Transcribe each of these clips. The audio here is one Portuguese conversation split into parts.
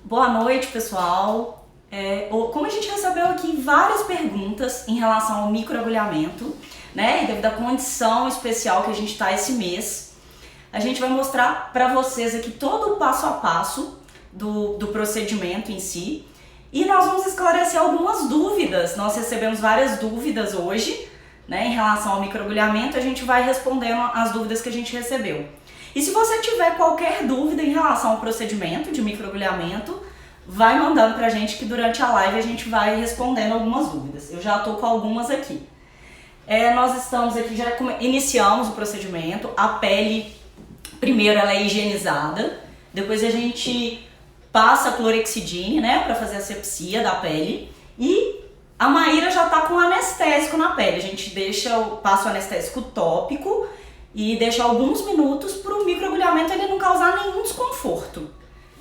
Boa noite, pessoal. Como a gente recebeu aqui várias perguntas em relação ao microagulhamento, né, e devido à condição especial que a gente está esse mês, a gente vai mostrar para vocês aqui todo o passo a passo do procedimento em si, e nós vamos esclarecer algumas dúvidas. Nós recebemos várias dúvidas hoje, né, em relação ao microagulhamento. A gente vai respondendo as dúvidas que a gente recebeu. E se você tiver qualquer dúvida em relação ao procedimento de microagulhamento, vai mandando pra gente que durante a live a gente vai respondendo algumas dúvidas. Eu já tô com algumas aqui. Nós estamos aqui, já iniciamos o procedimento. A pele, primeiro ela é higienizada, depois a gente passa a clorexidine, né, pra fazer a asepsia da pele, e a Maíra já tá com anestésico na pele. A gente passa o anestésico tópico e deixa alguns minutos para o microagulhamento ele não causar nenhum desconforto.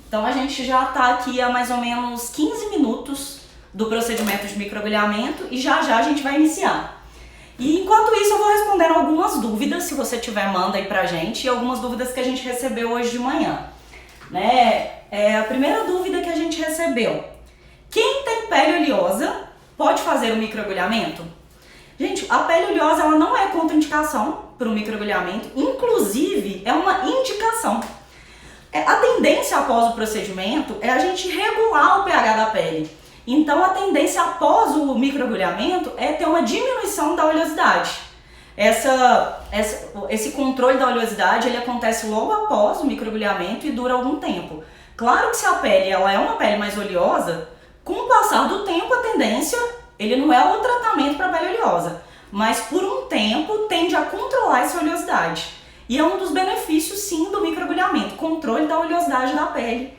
Então a gente já está aqui há mais ou menos 15 minutos do procedimento de microagulhamento e já a gente vai iniciar. E enquanto isso eu vou respondendo algumas dúvidas, se você tiver, manda aí pra gente, e algumas dúvidas que a gente recebeu hoje de manhã. A primeira dúvida que a gente recebeu: quem tem pele oleosa pode fazer o microagulhamento? Gente, a pele oleosa ela não é contraindicação para o microagulhamento, inclusive é uma indicação. A tendência após o procedimento é a gente regular o pH da pele. Então a tendência após o microagulhamento é ter uma diminuição da oleosidade. Esse controle da oleosidade ele acontece logo após o microagulhamento e dura algum tempo. Claro que se a pele ela é uma pele mais oleosa, com o passar do tempo a tendência, ele não é o tratamento para pele oleosa, mas por um tempo tende a controlar essa oleosidade. E é um dos benefícios, sim, do microagulhamento, controle da oleosidade da pele.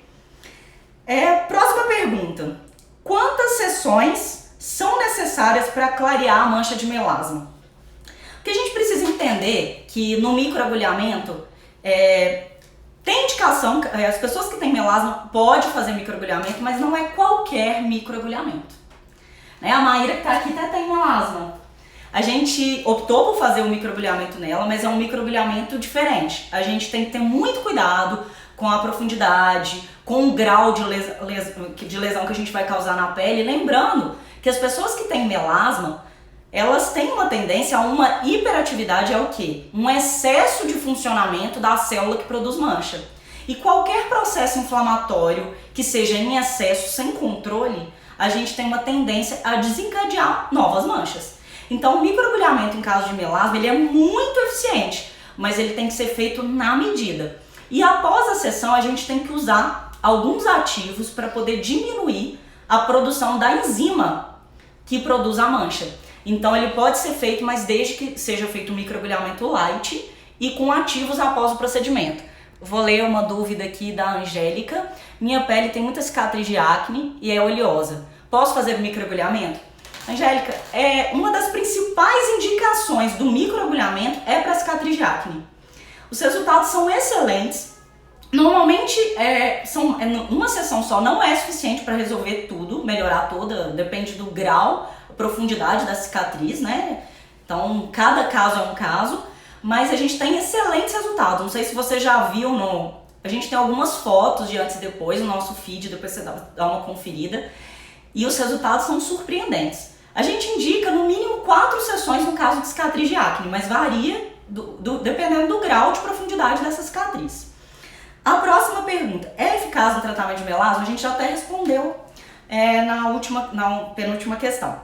Próxima pergunta: quantas sessões são necessárias para clarear a mancha de melasma? Porque a gente precisa entender que no microagulhamento tem indicação, as pessoas que têm melasma podem fazer microagulhamento, mas não é qualquer microagulhamento. A Maíra que está aqui até tem melasma. A gente optou por fazer o microagulhamento nela, mas é um microagulhamento diferente. A gente tem que ter muito cuidado com a profundidade, com o grau de lesão que a gente vai causar na pele. Lembrando que as pessoas que têm melasma, elas têm uma tendência a uma hiperatividade, é o quê? Um excesso de funcionamento da célula que produz mancha. E qualquer processo inflamatório que seja em excesso, sem controle, a gente tem uma tendência a desencadear novas manchas. Então o microagulhamento em caso de melasma ele é muito eficiente, mas ele tem que ser feito na medida. E após a sessão a gente tem que usar alguns ativos para poder diminuir a produção da enzima que produz a mancha. Então ele pode ser feito, mas desde que seja feito um microagulhamento light e com ativos após o procedimento. Vou ler uma dúvida aqui da Angélica. Minha pele tem muita cicatriz de acne e é oleosa. Posso fazer microagulhamento? Angélica, uma das principais indicações do microagulhamento é para cicatriz de acne. Os resultados são excelentes. Normalmente, uma sessão só não é suficiente para resolver tudo, melhorar toda, depende do grau, profundidade da cicatriz, né? Então, cada caso é um caso, mas a gente tem excelentes resultados. Não sei se você já viu, a gente tem algumas fotos de antes e depois no nosso feed, depois você dá uma conferida, e os resultados são surpreendentes. A gente indica no mínimo 4 sessões no caso de cicatriz de acne, mas varia dependendo do grau de profundidade dessa cicatriz. A próxima pergunta: é eficaz no tratamento de melasma? A gente já até respondeu na penúltima questão.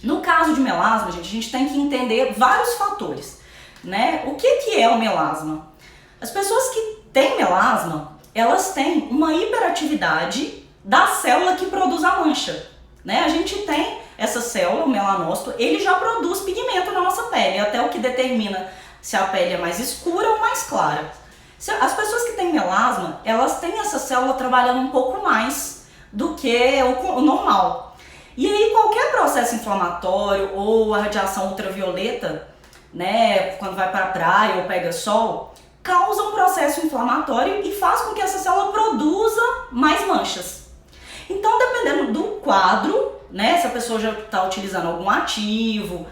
No caso de melasma, a gente tem que entender vários fatores, né? O que é o melasma? As pessoas que têm melasma, elas têm uma hiperatividade da célula que produz a mancha, né? A gente tem essa célula, o melanócito, ele já produz pigmento na nossa pele, até o que determina se a pele é mais escura ou mais clara. As pessoas que têm melasma, elas têm essa célula trabalhando um pouco mais do que o normal. E aí qualquer processo inflamatório ou a radiação ultravioleta, né, quando vai para a praia ou pega sol, causa um processo inflamatório e faz com que essa célula produza mais manchas. Então, dependendo do quadro, né, se a pessoa já está utilizando algum ativo,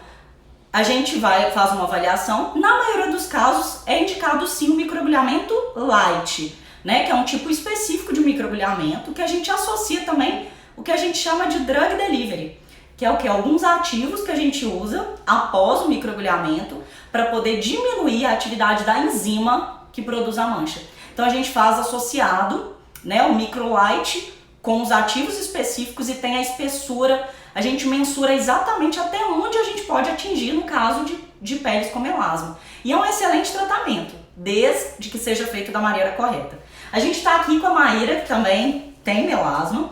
a gente faz uma avaliação. Na maioria dos casos é indicado sim o microagulhamento light, né, que é um tipo específico de microagulhamento, que a gente associa também o que a gente chama de drug delivery, que é o que? Alguns ativos que a gente usa após o microagulhamento para poder diminuir a atividade da enzima que produz a mancha. Então a gente faz associado, né, o microlight com os ativos específicos e tem a espessura, a gente mensura exatamente até onde a gente pode atingir no caso de peles com melasma. E é um excelente tratamento, desde que seja feito da maneira correta. A gente está aqui com a Maíra, que também tem melasma.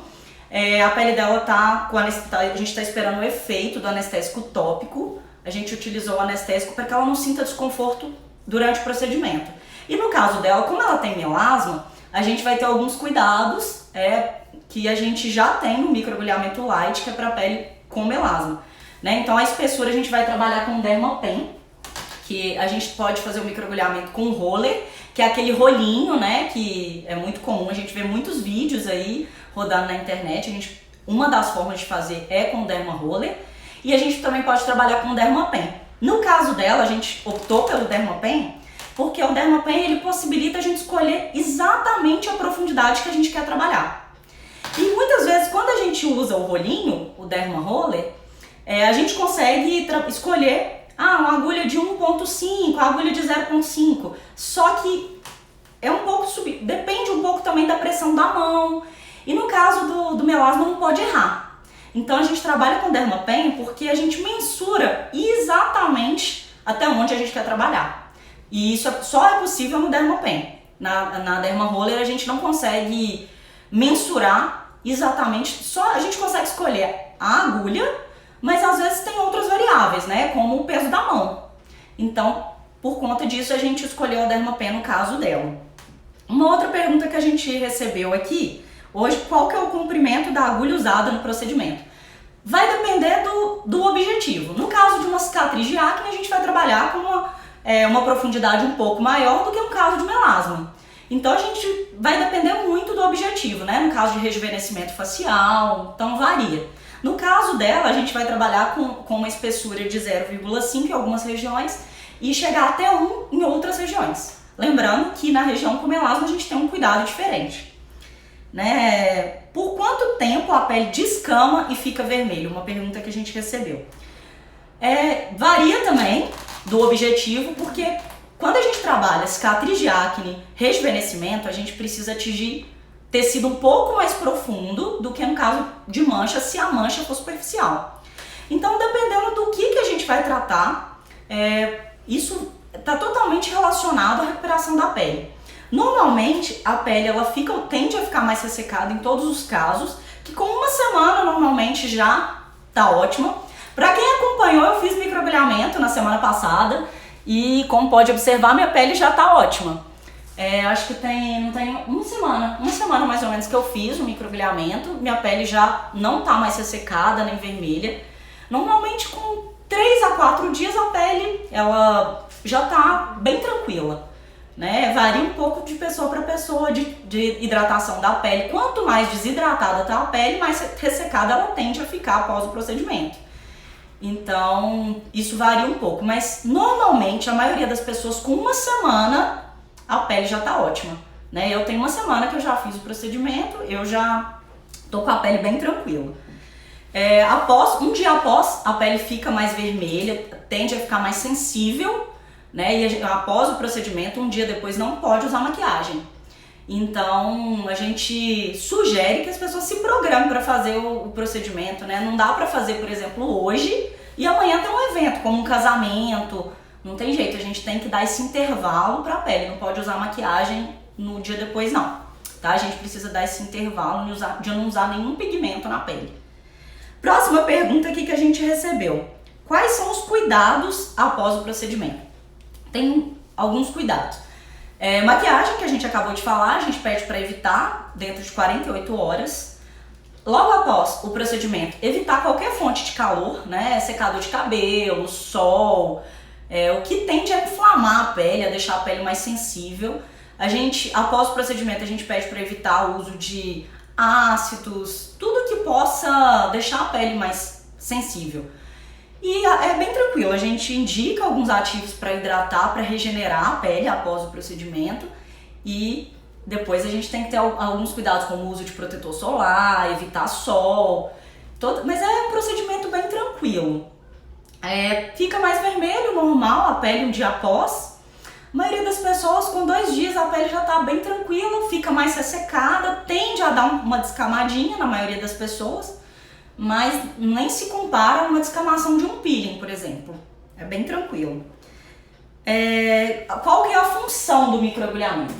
A pele dela tá com a gente está esperando o efeito do anestésico tópico. A gente utilizou o anestésico para que ela não sinta desconforto durante o procedimento. E no caso dela, como ela tem melasma, a gente vai ter alguns cuidados que a gente já tem no microagulhamento light, que é para pele com melasma, né? Então a espessura a gente vai trabalhar com Dermapen, que a gente pode fazer o microagulhamento com roller, que é aquele rolinho, né, que é muito comum, a gente vê muitos vídeos aí rodando na internet. Uma das formas de fazer é com Derma Roller, e a gente também pode trabalhar com Dermapen. No caso dela, a gente optou pelo Dermapen, porque o Dermapen ele possibilita a gente escolher exatamente a profundidade que a gente quer trabalhar. E muitas vezes, quando a gente usa o rolinho, o Derma Roller, a gente consegue escolher uma agulha de 1.5, a agulha de 0.5, só que é um pouco depende um pouco também da pressão da mão, e no caso do melasma não pode errar. Então a gente trabalha com Dermapen porque a gente mensura exatamente até onde a gente quer trabalhar. E isso só é possível no Dermapen. Na Derma Roller a gente não consegue mensurar exatamente, só a gente consegue escolher a agulha, mas às vezes tem outras variáveis, né, como o peso da mão. Então, por conta disso, a gente escolheu a Dermapen no caso dela. Uma outra pergunta que a gente recebeu aqui, hoje, qual que é o comprimento da agulha usada no procedimento? Vai depender do objetivo. No caso de uma cicatriz de acne, a gente vai trabalhar com uma profundidade um pouco maior do que no caso de melasma. Então a gente vai depender muito do objetivo, né? No caso de rejuvenescimento facial, então varia. No caso dela, a gente vai trabalhar com uma espessura de 0,5 em algumas regiões e chegar até 1 em outras regiões. Lembrando que na região com melasma a gente tem um cuidado diferente, né? Por quanto tempo a pele descama e fica vermelha? Uma pergunta que a gente recebeu. Varia também do objetivo, porque quando a gente trabalha cicatriz de acne, rejuvenescimento, a gente precisa atingir tecido um pouco mais profundo do que no caso de mancha, se a mancha for superficial. Então, dependendo do que a gente vai tratar, isso está totalmente relacionado à recuperação da pele. Normalmente, a pele tende a ficar mais ressecada em todos os casos, que com uma semana normalmente já está ótima. Para quem acompanhou, eu fiz microagulhamento na semana passada e, como pode observar, minha pele já está ótima. Acho que não tem uma semana mais ou menos que eu fiz o microagulhamento, minha pele já não está mais ressecada nem vermelha. Normalmente com 3 a 4 dias a pele ela já está bem tranquila, né? Varia um pouco de pessoa para pessoa de hidratação da pele. Quanto mais desidratada está a pele, mais ressecada ela tende a ficar após o procedimento. Então isso varia um pouco, mas normalmente a maioria das pessoas com uma semana a pele já tá ótima, né? Eu tenho uma semana que eu já fiz o procedimento, eu já tô com a pele bem tranquila. Um dia após, a pele fica mais vermelha, tende a ficar mais sensível, né? E após o procedimento, um dia depois não pode usar maquiagem. Então a gente sugere que as pessoas se programem para fazer o procedimento, né? Não dá para fazer, por exemplo, hoje e amanhã tem um evento, como um casamento. Não tem jeito, a gente tem que dar esse intervalo para a pele, não pode usar maquiagem no dia depois não, tá? A gente precisa dar esse intervalo de não usar nenhum pigmento na pele. Próxima pergunta aqui que a gente recebeu. Quais são os cuidados após o procedimento? Tem alguns cuidados. Maquiagem, que a gente acabou de falar, a gente pede para evitar dentro de 48 horas. Logo após o procedimento, evitar qualquer fonte de calor, né? Secador de cabelo, sol, o que tende a inflamar a pele, a deixar a pele mais sensível. Após o procedimento, a gente pede para evitar o uso de ácidos, tudo que possa deixar a pele mais sensível. E é bem tranquilo, a gente indica alguns ativos para hidratar, para regenerar a pele após o procedimento e Depois a gente tem que ter alguns cuidados como o uso de protetor solar, evitar sol, mas é um procedimento bem tranquilo. Fica mais vermelho, normal, a pele um dia após. A maioria das pessoas, com 2 dias, a pele já está bem tranquila, fica mais ressecada, tende a dar uma descamadinha na maioria das pessoas, mas nem se compara a uma descamação de um peeling, por exemplo. É bem tranquilo. Qual que é a função do microagulhamento?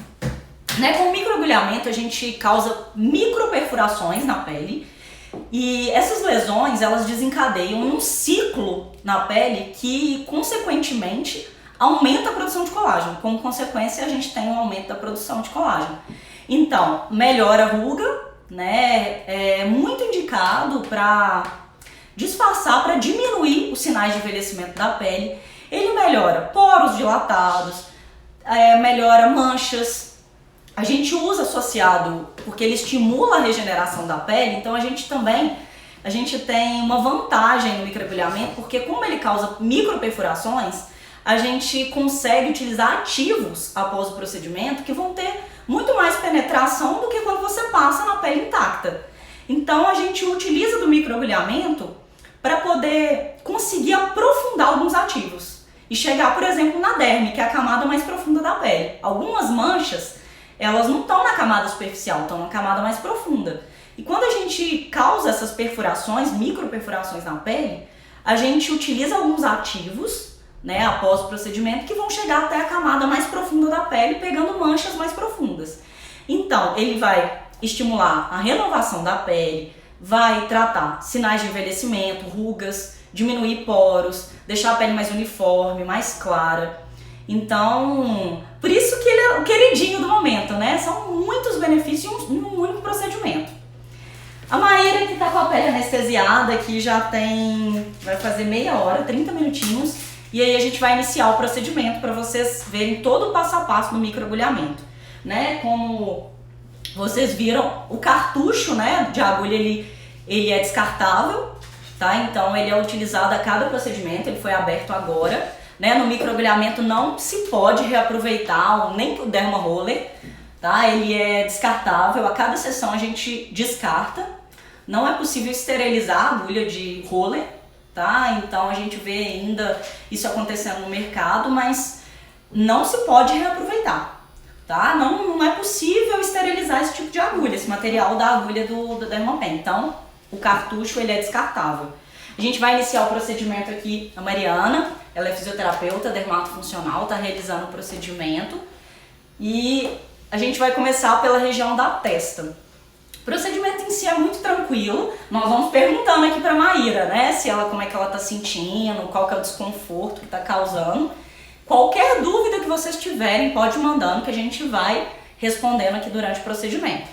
Com o microagulhamento a gente causa microperfurações na pele e essas lesões elas desencadeiam um ciclo na pele que, consequentemente, aumenta a produção de colágeno. Como consequência, a gente tem um aumento da produção de colágeno. Então, melhora a ruga, é muito indicado para disfarçar, para diminuir os sinais de envelhecimento da pele. Ele melhora poros dilatados, melhora manchas. A gente usa associado porque ele estimula a regeneração da pele, então a gente tem uma vantagem no microagulhamento, porque como ele causa microperfurações, a gente consegue utilizar ativos após o procedimento que vão ter muito mais penetração do que quando você passa na pele intacta. Então a gente utiliza do microagulhamento para poder conseguir aprofundar alguns ativos e chegar, por exemplo, na derme, que é a camada mais profunda da pele. Algumas manchas, elas não estão na camada superficial, estão na camada mais profunda. E quando a gente causa essas perfurações, microperfurações na pele, a gente utiliza alguns ativos, após o procedimento, que vão chegar até a camada mais profunda da pele, pegando manchas mais profundas. Então, ele vai estimular a renovação da pele, vai tratar sinais de envelhecimento, rugas, diminuir poros, deixar a pele mais uniforme, mais clara. Então, por isso que ele é o queridinho do momento, São muitos benefícios em um único procedimento. A Maíra, que tá com a pele anestesiada, que vai fazer meia hora, 30 minutinhos, e aí a gente vai iniciar o procedimento para vocês verem todo o passo a passo do microagulhamento, Como vocês viram, o cartucho, de agulha, ele é descartável, tá? Então ele é utilizado a cada procedimento, ele foi aberto agora, No microagulhamento não se pode reaproveitar, nem o derma roller, tá? Ele é descartável, a cada sessão a gente descarta, não é possível esterilizar a agulha de roller, tá? Então a gente vê ainda isso acontecendo no mercado, mas não se pode reaproveitar, tá? Não é possível esterilizar esse tipo de agulha, esse material da agulha do Dermapen. Então o cartucho ele é descartável. A gente vai iniciar o procedimento aqui, a Mariana, ela é fisioterapeuta, dermatofuncional, está realizando o procedimento e a gente vai começar pela região da testa. O procedimento em si é muito tranquilo, nós vamos perguntando aqui para a Maíra, como é que ela está sentindo, qual que é o desconforto que está causando. Qualquer dúvida que vocês tiverem, pode ir mandando que a gente vai respondendo aqui durante o procedimento.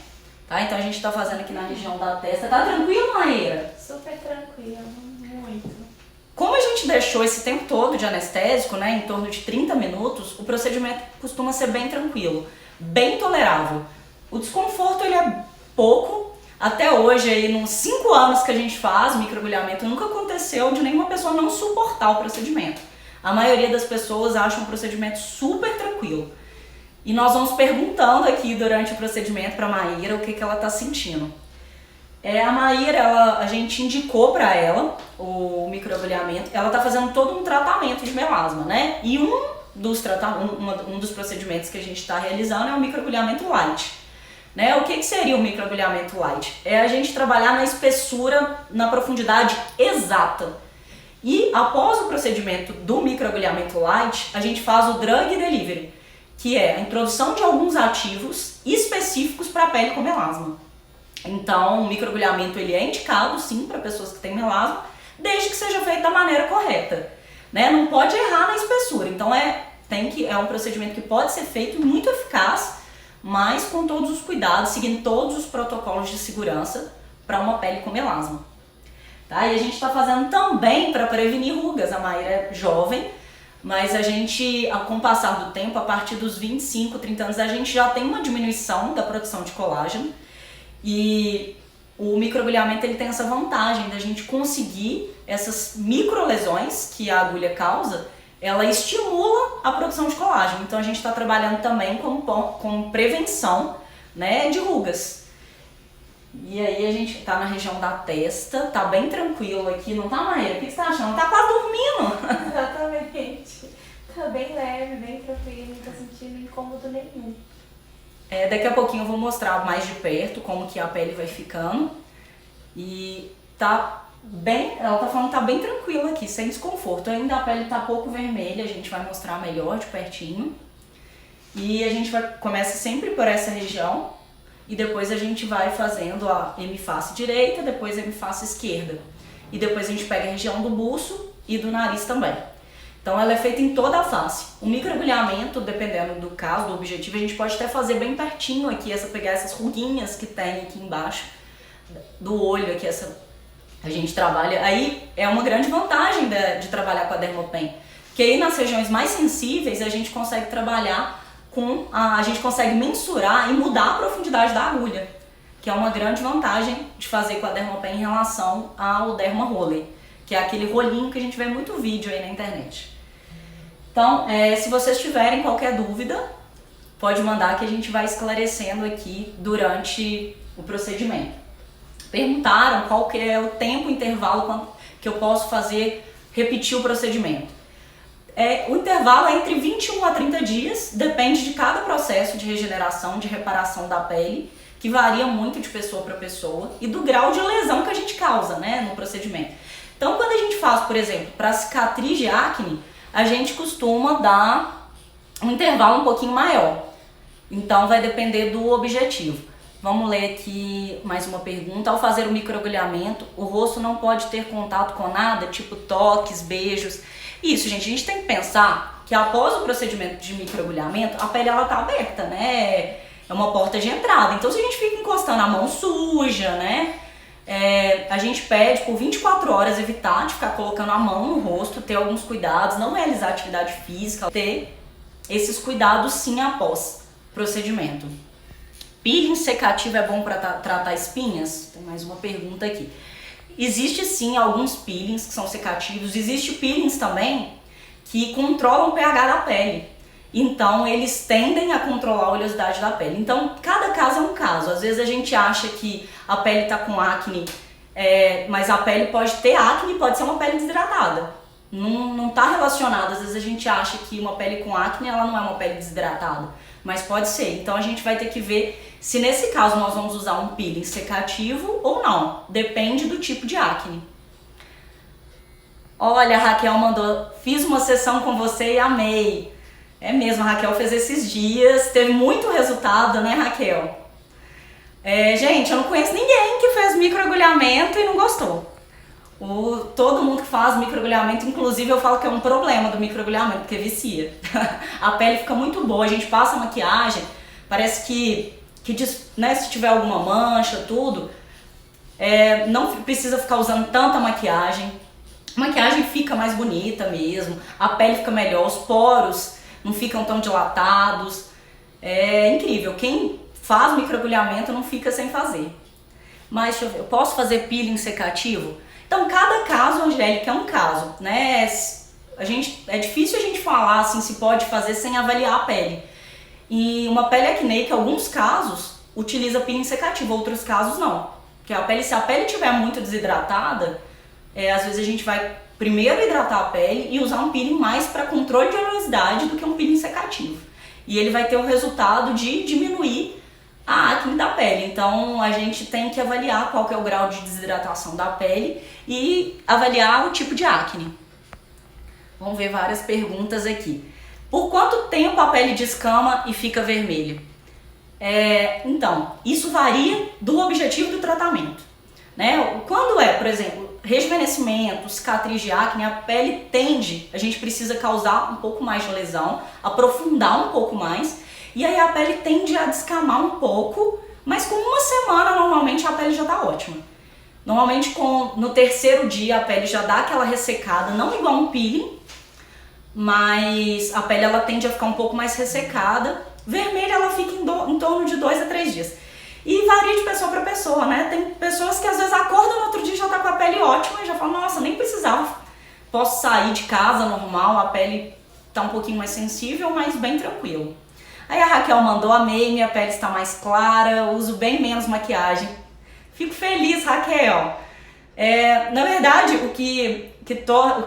Tá? Então a gente está fazendo aqui na região da testa. Tá tranquilo, Maíra? Super tranquilo, muito. Como a gente deixou esse tempo todo de anestésico, em torno de 30 minutos, o procedimento costuma ser bem tranquilo, bem tolerável. O desconforto ele é pouco. Até hoje, aí, nos 5 anos que a gente faz microagulhamento, nunca aconteceu de nenhuma pessoa não suportar o procedimento. A maioria das pessoas acham o procedimento super tranquilo. E nós vamos perguntando aqui durante o procedimento para a Maíra o que ela está sentindo. A Maíra, a gente indicou para ela o microagulhamento. Ela está fazendo todo um tratamento de melasma, E um dos procedimentos que a gente está realizando é o microagulhamento light. O que seria o microagulhamento light? É a gente trabalhar na espessura, na profundidade exata. E após o procedimento do microagulhamento light, a gente faz o drug delivery, que é a introdução de alguns ativos específicos para a pele com melasma. Então, o microagulhamento ele é indicado sim para pessoas que têm melasma, desde que seja feito da maneira correta. Não pode errar na espessura. Então, é um procedimento que pode ser feito muito eficaz, mas com todos os cuidados, seguindo todos os protocolos de segurança para uma pele com melasma. Tá? E a gente está fazendo também para prevenir rugas. A Maíra é jovem, mas a gente, com o passar do tempo, a partir dos 25, 30 anos, a gente já tem uma diminuição da produção de colágeno. E o microagulhamento ele tem essa vantagem da gente conseguir essas microlesões que a agulha causa, ela estimula a produção de colágeno. Então a gente está trabalhando também com prevenção, né, de rugas. E aí a gente tá na região da testa, tá bem tranquilo aqui, não tá, Maíra? O que você tá achando? Tá quase dormindo. Exatamente. Tá bem leve, bem tranquilo, não tô sentindo incômodo nenhum. Daqui a pouquinho eu vou mostrar mais de perto como que a pele vai ficando. E tá bem, ela tá falando que tá bem tranquila aqui, sem desconforto. Ainda a pele tá pouco vermelha, a gente vai mostrar melhor de pertinho. E a gente começa sempre por essa região. E depois a gente vai fazendo a hemiface direita, depois a hemiface esquerda. E depois a gente pega a região do buço e do nariz também. Então ela é feita em toda a face. O microagulhamento, dependendo do caso, do objetivo, a gente pode até fazer bem pertinho aqui, pegar essas ruguinhas que tem aqui embaixo do olho, aqui a gente trabalha. Aí é uma grande vantagem de trabalhar com a Dermapen, que aí nas regiões mais sensíveis a gente consegue trabalhar a gente consegue mensurar e mudar a profundidade da agulha, que é uma grande vantagem de fazer com a Dermapen em relação ao Derma Roller, que é aquele rolinho que a gente vê muito vídeo aí na internet. Então, se vocês tiverem qualquer dúvida, pode mandar que a gente vai esclarecendo aqui durante o procedimento. Perguntaram qual que é o tempo, intervalo que eu posso repetir o procedimento. O intervalo é entre 21 a 30 dias, depende de cada processo de regeneração, de reparação da pele, que varia muito de pessoa para pessoa e do grau de lesão que a gente causa, né, no procedimento. Então, quando a gente faz, por exemplo, para cicatriz de acne, a gente costuma dar um intervalo um pouquinho maior. Então, vai depender do objetivo. Vamos ler aqui mais uma pergunta. Ao fazer o microagulhamento, o rosto não pode ter contato com nada, tipo toques, beijos. Isso, gente, a gente tem que pensar que após o procedimento de microagulhamento, a pele ela tá aberta, né? É uma porta de entrada. Então, se a gente fica encostando a mão suja, né? A gente pede por 24 horas evitar de ficar colocando a mão no rosto, ter alguns cuidados, não realizar atividade física, ter esses cuidados sim após procedimento. Peeling secativo é bom para tratar espinhas? Tem mais uma pergunta aqui. Existe sim alguns peelings que são secativos, existe peelings também que controlam o pH da pele. Então eles tendem a controlar a oleosidade da pele. Então cada caso é um caso. Às vezes a gente acha que a pele está com acne, mas a pele pode ter acne e pode ser uma pele desidratada. Não está relacionado. Às vezes a gente acha que uma pele com acne ela não é uma pele desidratada, mas pode ser. Então a gente vai ter que ver se nesse caso nós vamos usar um peeling secativo ou não. Depende do tipo de acne. Olha, a Raquel mandou, fiz uma sessão com você e amei. É mesmo, a Raquel fez esses dias, teve muito resultado, né, Raquel? Gente, eu não conheço ninguém que fez microagulhamento e não gostou. Todo mundo que faz microagulhamento, inclusive eu falo que é um problema do microagulhamento, porque vicia. A pele fica muito boa, a gente passa maquiagem, parece que né, se tiver alguma mancha, tudo, não precisa ficar usando tanta maquiagem. A maquiagem fica mais bonita mesmo, a pele fica melhor, os poros não ficam tão dilatados. É incrível, quem faz microagulhamento não fica sem fazer. Mas deixa eu ver, eu posso fazer peeling secativo? Então cada caso, Angélica, é um caso, né? É difícil a gente falar assim se pode fazer sem avaliar a pele. E uma pele acneica, em alguns casos, utiliza peeling secativo, outros casos não. Porque se a pele estiver muito desidratada, às vezes a gente vai primeiro hidratar a pele e usar um peeling mais para controle de oleosidade do que um peeling secativo. E ele vai ter o resultado de diminuir a acne da pele. Então a gente tem que avaliar qual que é o grau de desidratação da pele e avaliar o tipo de acne. Vamos ver várias perguntas aqui. Por quanto tempo a pele descama e fica vermelha? Então, isso varia do objetivo do tratamento, né? Quando por exemplo, rejuvenescimento, cicatriz de acne, a pele a gente precisa causar um pouco mais de lesão, aprofundar um pouco mais, e aí a pele tende a descamar um pouco, mas com uma semana normalmente a pele já tá ótima. Normalmente no terceiro dia a pele já dá aquela ressecada, não igual um peeling, mas a pele ela tende a ficar um pouco mais ressecada. Vermelha ela fica em torno de 2 a 3 dias. E varia de pessoa para pessoa, né? Tem pessoas que às vezes acordam no outro dia e já tá com a pele ótima e já falam, nossa, nem precisava posso sair de casa normal, a pele tá um pouquinho mais sensível, mas bem tranquilo. Aí a Raquel mandou: amei, minha pele está mais clara, uso bem menos maquiagem. Fico feliz, Raquel. Na verdade,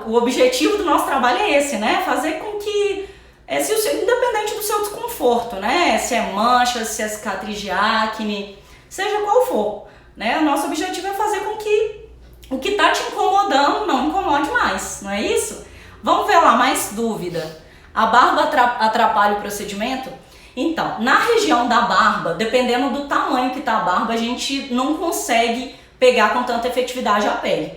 o objetivo do nosso trabalho é esse, né? Fazer com que, independente do seu desconforto, né? Se é mancha, se é cicatriz de acne, seja qual for, né? O nosso objetivo é fazer com que o que tá te incomodando não incomode mais, não é isso? Vamos ver lá, mais dúvida. A barba atrapalha o procedimento? Então, na região da barba, dependendo do tamanho que tá a barba, a gente não consegue pegar com tanta efetividade a pele.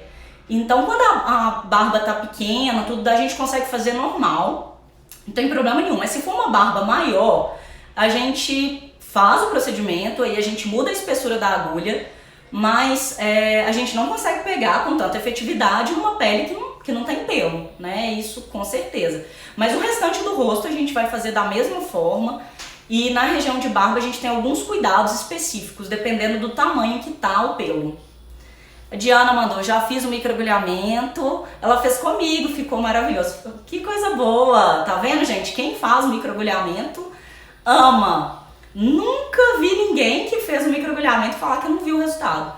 Então, quando a barba tá pequena, tudo a gente consegue fazer normal, não tem problema nenhum. Mas se for uma barba maior, a gente faz o procedimento, aí a gente muda a espessura da agulha, mas a gente não consegue pegar com tanta efetividade uma pele que não tem pelo, né? Isso com certeza. Mas o restante do rosto a gente vai fazer da mesma forma. E na região de barba a gente tem alguns cuidados específicos, dependendo do tamanho que tá o pelo. A Diana mandou: já fiz o microagulhamento, ela fez comigo, ficou maravilhoso. Que coisa boa! Tá vendo, gente? Quem faz o microagulhamento ama. Nunca vi ninguém que fez o microagulhamento falar que não viu o resultado.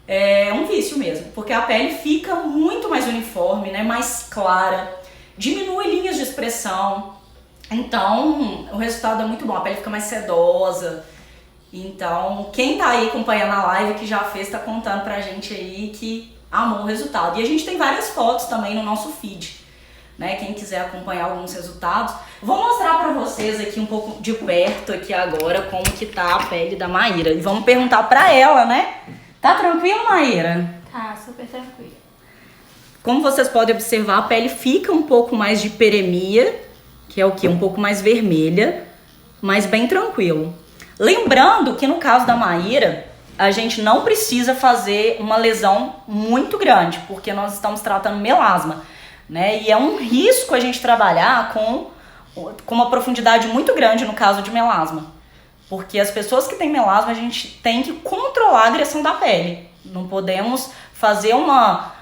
É um vício mesmo, porque a pele fica muito mais uniforme, né? Mais clara, diminui linhas de expressão. Então, o resultado é muito bom, a pele fica mais sedosa. Então, quem tá aí acompanhando a live que já fez, tá contando pra gente aí que amou o resultado. E a gente tem várias fotos também no nosso feed, né? Quem quiser acompanhar alguns resultados. Vou mostrar pra vocês aqui um pouco de perto aqui agora como que tá a pele da Maíra. E vamos perguntar pra ela, né? Tá tranquilo, Maíra? Tá, super tranquilo. Como vocês podem observar, a pele fica um pouco mais de hiperemia, que é o que? Um pouco mais vermelha, mas bem tranquilo. Lembrando que no caso da Maíra, a gente não precisa fazer uma lesão muito grande, porque nós estamos tratando melasma, né? E é um risco a gente trabalhar com uma profundidade muito grande no caso de melasma. Porque as pessoas que têm melasma, a gente tem que controlar a agressão da pele. Não podemos fazer uma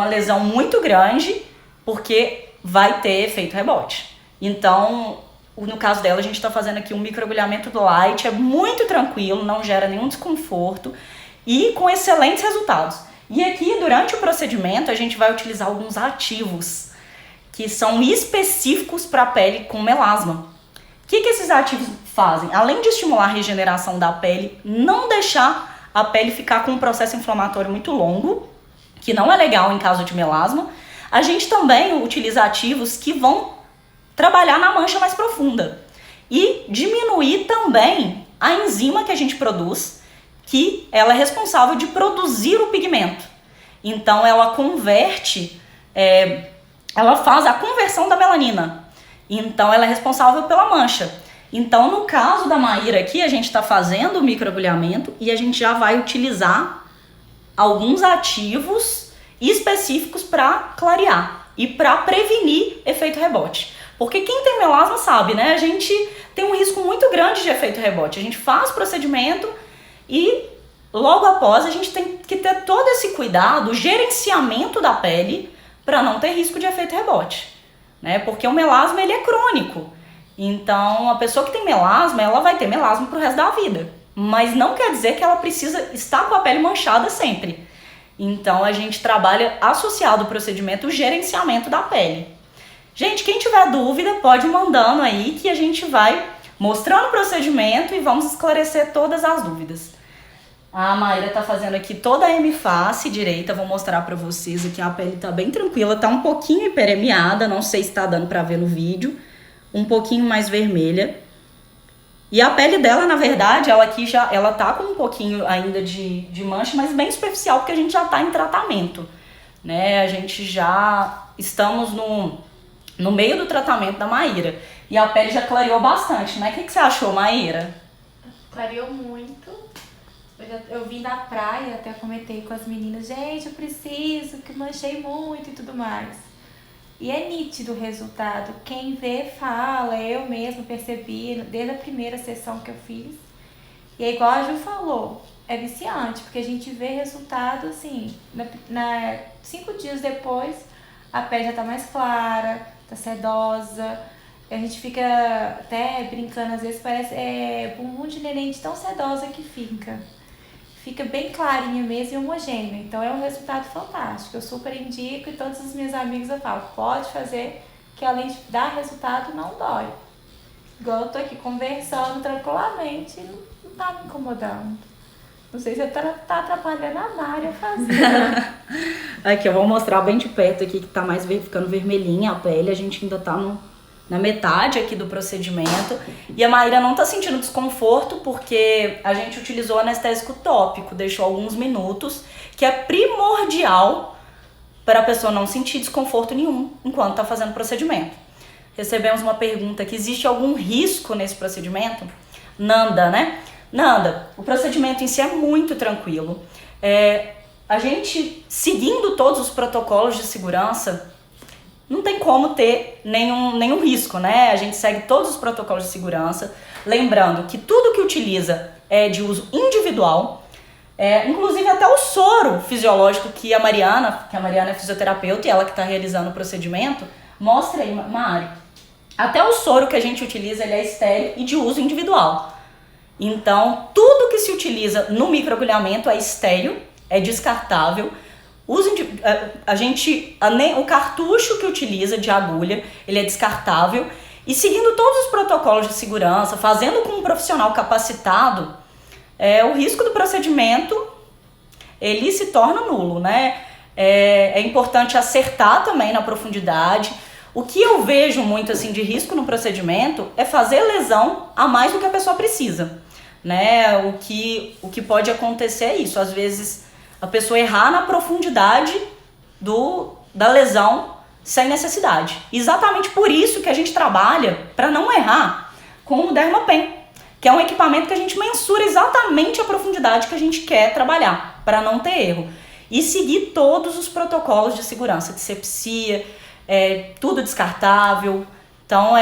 lesão muito grande, porque vai ter efeito rebote. Então, no caso dela, a gente está fazendo aqui um microagulhamento light, é muito tranquilo, não gera nenhum desconforto e com excelentes resultados. E aqui, durante o procedimento, a gente vai utilizar alguns ativos que são específicos para a pele com melasma. O que esses ativos fazem? Além de estimular a regeneração da pele, não deixar a pele ficar com um processo inflamatório muito longo, que não é legal em caso de melasma, a gente também utiliza ativos que vão trabalhar na mancha mais profunda e diminuir também a enzima que a gente produz, que ela é responsável de produzir o pigmento. Então ela converte, ela faz a conversão da melanina. Então ela é responsável pela mancha. Então no caso da Maíra aqui, a gente está fazendo o microagulhamento e a gente já vai utilizar alguns ativos específicos para clarear e para prevenir efeito rebote. Porque quem tem melasma sabe, né? A gente tem um risco muito grande de efeito rebote. A gente faz o procedimento e logo após a gente tem que ter todo esse cuidado, o gerenciamento da pele para não ter risco de efeito rebote, né? Porque o melasma, ele é crônico. Então, a pessoa que tem melasma, ela vai ter melasma pro resto da vida. Mas não quer dizer que ela precisa estar com a pele manchada sempre. Então, a gente trabalha associado ao procedimento o gerenciamento da pele. Gente, quem tiver dúvida pode ir mandando aí que a gente vai mostrando o procedimento e vamos esclarecer todas as dúvidas. A Maíra tá fazendo aqui toda a hemiface direita, vou mostrar pra vocês aqui, a pele tá bem tranquila, tá um pouquinho hiperemiada, não sei se tá dando pra ver no vídeo, um pouquinho mais vermelha. E a pele dela, na verdade, ela tá com um pouquinho ainda de mancha, mas bem superficial, porque a gente já tá em tratamento, né? A gente já estamos no meio do tratamento da Maíra. E a pele já clareou bastante, né? O que você achou, Maíra? Clareou muito. Eu vim da praia, até comentei com as meninas, gente, eu preciso, que manchei muito e tudo mais. E é nítido o resultado. Quem vê fala, eu mesma percebi desde a primeira sessão que eu fiz. E é igual a Ju falou, é viciante, porque a gente vê resultado assim, 5 dias depois, a pele já tá mais clara, tá sedosa. A gente fica até brincando, às vezes parece bumbum de neném de tão sedosa que fica. Fica bem clarinha mesmo e homogênea. Então é um resultado fantástico. Eu super indico e todas as minhas amigas eu falo, pode fazer, que além de dar resultado, não dói. Igual eu tô aqui conversando tranquilamente, não tá me incomodando. Não sei se tá atrapalhando a Mari a fazer. Aqui, eu vou mostrar bem de perto aqui que tá mais ficando vermelhinha a pele. A gente ainda tá na metade aqui do procedimento. E a Maíra não tá sentindo desconforto porque a gente utilizou anestésico tópico, deixou alguns minutos, que é primordial para a pessoa não sentir desconforto nenhum enquanto tá fazendo o procedimento. Recebemos uma pergunta aqui, existe algum risco nesse procedimento? Nanda, né? Nanda, o procedimento em si é muito tranquilo. A gente, seguindo todos os protocolos de segurança, não tem como ter nenhum risco, né? A gente segue todos os protocolos de segurança, lembrando que tudo que utiliza é de uso individual, inclusive até o soro fisiológico que a Mariana é fisioterapeuta e ela que está realizando o procedimento, mostra aí, Mari. Até o soro que a gente utiliza, ele é estéril e de uso individual. Então, tudo que se utiliza no microagulhamento é estéril, é descartável. O cartucho que utiliza de agulha, ele é descartável. E seguindo todos os protocolos de segurança, fazendo com um profissional capacitado, o risco do procedimento, ele se torna nulo, né? É importante acertar também na profundidade. O que eu vejo muito assim de risco no procedimento é fazer lesão a mais do que a pessoa precisa, né? O que pode acontecer é isso, às vezes a pessoa errar na profundidade da lesão sem necessidade. Exatamente por isso que a gente trabalha para não errar com o Dermapen, que é um equipamento que a gente mensura exatamente a profundidade que a gente quer trabalhar, para não ter erro. E seguir todos os protocolos de segurança, de sepsia, tudo descartável. Então,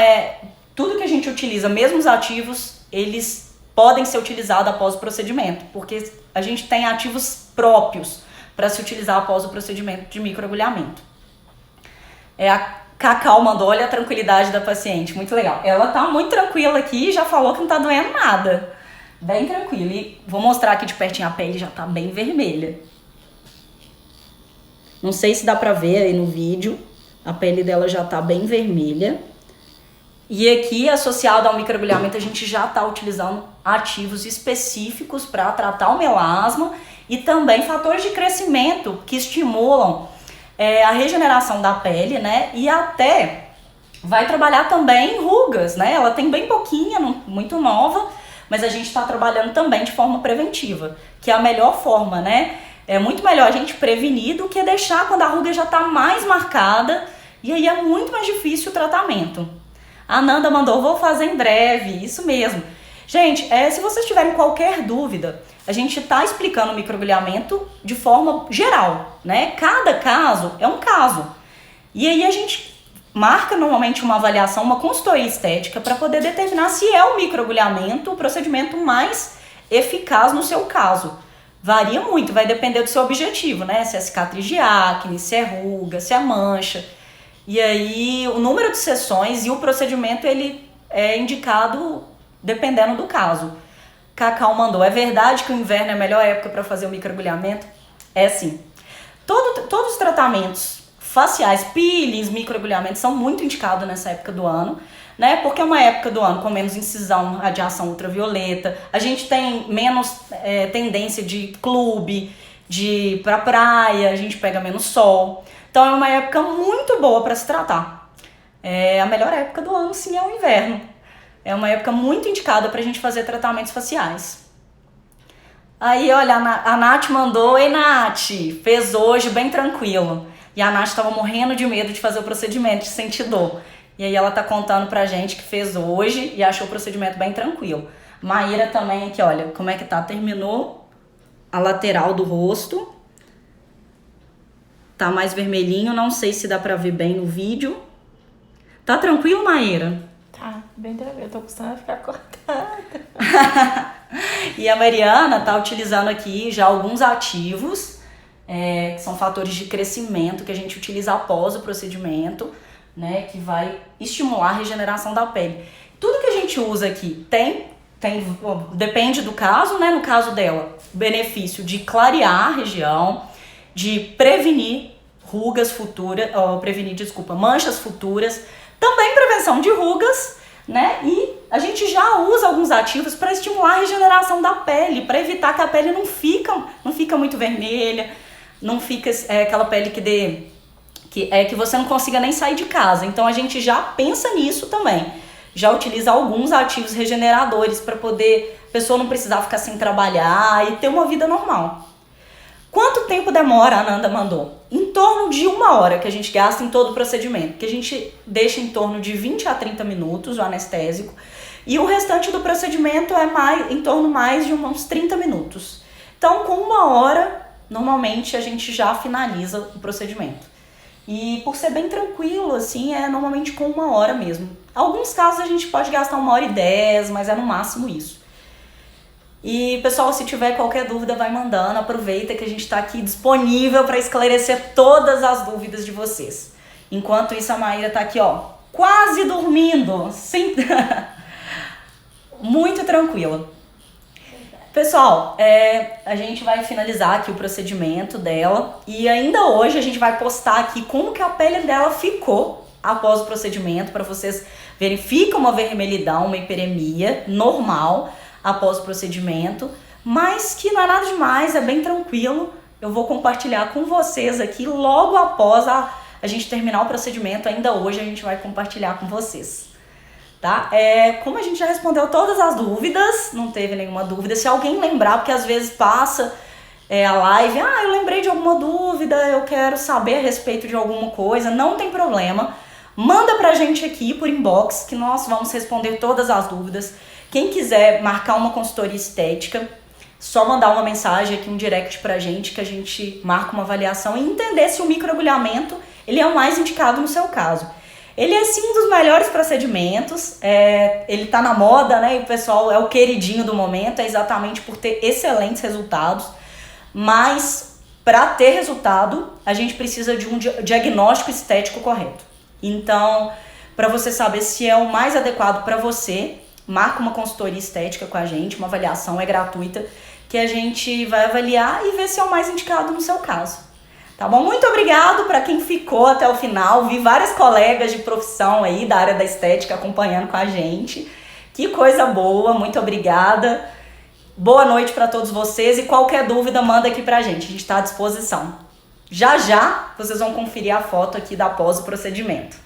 tudo que a gente utiliza, mesmo os ativos, eles podem ser utilizados após o procedimento, porque a gente tem ativos próprios para se utilizar após o procedimento de microagulhamento. A Cacau mandou, olha a tranquilidade da paciente, muito legal. Ela tá muito tranquila aqui e já falou que não tá doendo nada. Bem tranquila. E vou mostrar aqui de pertinho, a pele já tá bem vermelha. Não sei se dá pra ver aí no vídeo, a pele dela já tá bem vermelha. E aqui, associado ao microagulhamento, a gente já tá utilizando ativos específicos para tratar o melasma e também fatores de crescimento que estimulam a regeneração da pele, né? E até vai trabalhar também em rugas, né? Ela tem bem pouquinha, muito nova, mas a gente está trabalhando também de forma preventiva, que é a melhor forma, né? É muito melhor a gente prevenir do que deixar quando a ruga já está mais marcada e aí é muito mais difícil o tratamento. A Nanda mandou, vou fazer em breve, isso mesmo. Gente, se vocês tiverem qualquer dúvida, a gente está explicando o microagulhamento de forma geral, né? Cada caso é um caso. E aí a gente marca normalmente uma avaliação, uma consultoria estética para poder determinar se é o microagulhamento o procedimento mais eficaz no seu caso. Varia muito, vai depender do seu objetivo, né? Se é cicatriz de acne, se é ruga, se é mancha. E aí o número de sessões e o procedimento ele é indicado dependendo do caso. Cacau mandou, é verdade que o inverno é a melhor época para fazer o microagulhamento? É sim. Todos os tratamentos faciais, peelings, microagulhamentos são muito indicados nessa época do ano, né? Porque é uma época do ano com menos incisão, radiação ultravioleta, a gente tem menos tendência de clube, de ir pra praia, a gente pega menos sol. Então é uma época muito boa para se tratar. A melhor época do ano, sim, é o inverno. É uma época muito indicada pra gente fazer tratamentos faciais. Aí, olha, a Nath mandou, ei Nath, fez hoje bem tranquilo. E a Nath tava morrendo de medo de fazer o procedimento, de sentir dor. E aí ela tá contando pra gente que fez hoje e achou o procedimento bem tranquilo. Maíra também aqui, olha, como é que tá? Terminou a lateral do rosto. Tá mais vermelhinho, não sei se dá pra ver bem no vídeo. Tá tranquilo, Maíra? Tá, bem tranquilo, eu tô custando ficar cortada. E a Mariana tá utilizando aqui já alguns ativos que são fatores de crescimento que a gente utiliza após o procedimento, né, que vai estimular a regeneração da pele. Tudo que a gente usa aqui depende do caso, né? No caso dela, o benefício de clarear a região, de prevenir manchas futuras, também prevenção de rugas, né? E a gente já usa alguns ativos para estimular a regeneração da pele, para evitar que a pele não fica muito vermelha, não fica aquela pele que você não consiga nem sair de casa. Então a gente já pensa nisso também. Já utiliza alguns ativos regeneradores para poder a pessoa não precisar ficar sem trabalhar e ter uma vida normal. Quanto tempo demora, a Ananda mandou? Em torno de 1 hora que a gente gasta em todo o procedimento, que a gente deixa em torno de 20 a 30 minutos o anestésico, e o restante do procedimento é em torno mais de uns 30 minutos. Então, com 1 hora, normalmente a gente já finaliza o procedimento. E por ser bem tranquilo, assim, é normalmente com 1 hora mesmo. Alguns casos a gente pode gastar 1h10, mas é no máximo isso. E pessoal, se tiver qualquer dúvida, vai mandando, aproveita que a gente está aqui disponível para esclarecer todas as dúvidas de vocês. Enquanto isso, a Maíra está aqui, ó, quase dormindo, sim. Muito tranquila. Pessoal, a gente vai finalizar aqui o procedimento dela e ainda hoje a gente vai postar aqui como que a pele dela ficou após o procedimento, para vocês verem. Fica uma vermelhidão, uma hiperemia normal após o procedimento, mas que não é nada demais, é bem tranquilo. Eu vou compartilhar com vocês aqui logo após a gente terminar o procedimento. Ainda hoje a gente vai compartilhar com vocês, tá? Como a gente já respondeu todas as dúvidas, não teve nenhuma dúvida. Se alguém lembrar, porque às vezes passa a live, eu lembrei de alguma dúvida, eu quero saber a respeito de alguma coisa, não tem problema. Manda pra gente aqui por inbox que nós vamos responder todas as dúvidas. Quem quiser marcar uma consultoria estética, só mandar uma mensagem aqui, um direct pra gente, que a gente marca uma avaliação e entender se o microagulhamento ele é o mais indicado no seu caso. Ele é sim um dos melhores procedimentos, ele tá na moda, né? E o pessoal é o queridinho do momento, exatamente por ter excelentes resultados. Mas para ter resultado, a gente precisa de um diagnóstico estético correto. Então, para você saber se é o mais adequado para você, marca uma consultoria estética com a gente, uma avaliação gratuita, que a gente vai avaliar e ver se é o mais indicado no seu caso. Tá bom? Muito obrigado para quem ficou até o final. Vi várias colegas de profissão aí da área da estética acompanhando com a gente. Que coisa boa, muito obrigada. Boa noite para todos vocês e qualquer dúvida manda aqui pra gente, a gente está à disposição. Já já vocês vão conferir a foto aqui da pós o procedimento.